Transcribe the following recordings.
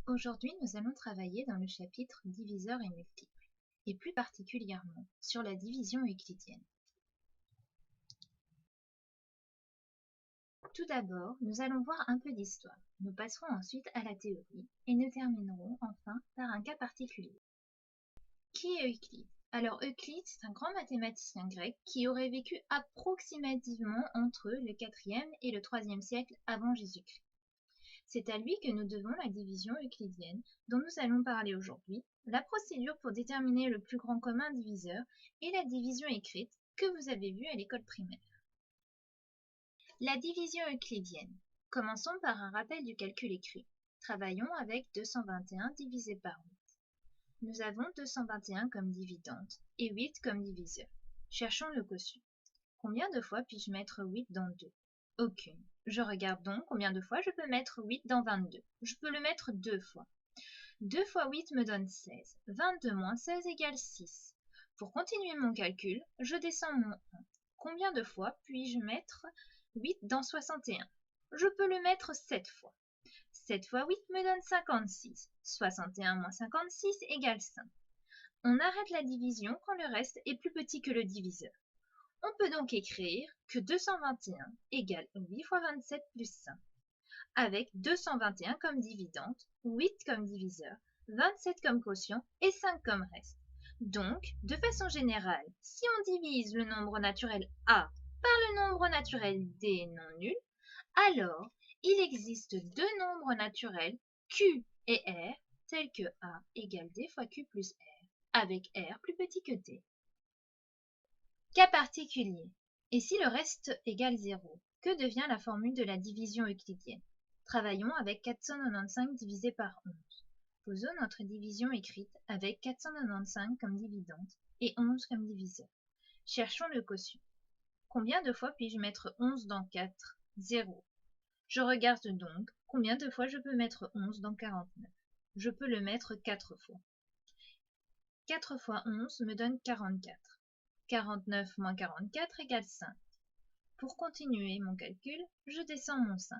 Aujourd'hui, nous allons travailler dans le chapitre diviseurs et multiples, et plus particulièrement sur la division euclidienne. Tout d'abord, nous allons voir un peu d'histoire. Nous passerons ensuite à la théorie et nous terminerons enfin par un cas particulier. Qui est Euclide? Alors Euclide, c'est un grand mathématicien grec qui aurait vécu approximativement entre le 4e et le 3e siècle avant Jésus-Christ. C'est à lui que nous devons la division euclidienne dont nous allons parler aujourd'hui, la procédure pour déterminer le plus grand commun diviseur et la division écrite que vous avez vue à l'école primaire. La division euclidienne. Commençons par un rappel du calcul écrit. Travaillons avec 221 divisé par 8. Nous avons 221 comme dividende et 8 comme diviseur. Cherchons le quotient. Combien de fois puis-je mettre 8 dans 2? Aucune. Je regarde donc combien de fois je peux mettre 8 dans 22. Je peux le mettre 2 fois. 2 fois 8 me donne 16. 22 moins 16 égale 6. Pour continuer mon calcul, je descends mon 1. Combien de fois puis-je mettre 8 dans 61? Je peux le mettre 7 fois. 7 fois 8 me donne 56. 61 moins 56 égale 5. On arrête la division quand le reste est plus petit que le diviseur. On peut donc écrire que 221 égale 8 fois 27 plus 5, avec 221 comme dividende, 8 comme diviseur, 27 comme quotient et 5 comme reste. Donc, de façon générale, si on divise le nombre naturel A par le nombre naturel D non nul, alors il existe deux nombres naturels Q et R, tels que A égale D fois Q plus R, avec R plus petit que D. Cas particulier. Et si le reste égale 0, que devient la formule de la division euclidienne? Travaillons avec 495 divisé par 11. Posons notre division écrite avec 495 comme dividende et 11 comme diviseur. Cherchons le quotient. Combien de fois puis-je mettre 11 dans 4? 0. Je regarde donc combien de fois je peux mettre 11 dans 49. Je peux le mettre 4 fois. 4 fois 11 me donne 44. 49 moins 44 égale 5. Pour continuer mon calcul, je descends mon 5.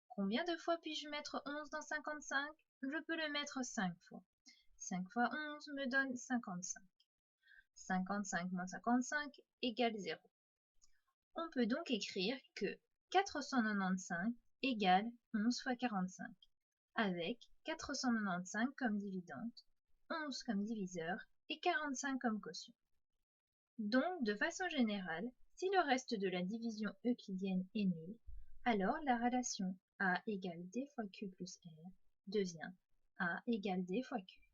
Combien de fois puis-je mettre 11 dans 55? Je peux le mettre 5 fois. 5 fois 11 me donne 55. 55 moins 55 égale 0. On peut donc écrire que 495 égale 11 fois 45, avec 495 comme dividende, 11 comme diviseur et 45 comme quotient. Donc, de façon générale, si le reste de la division euclidienne est nul, alors la relation A égale D fois Q plus R devient A égale D fois Q.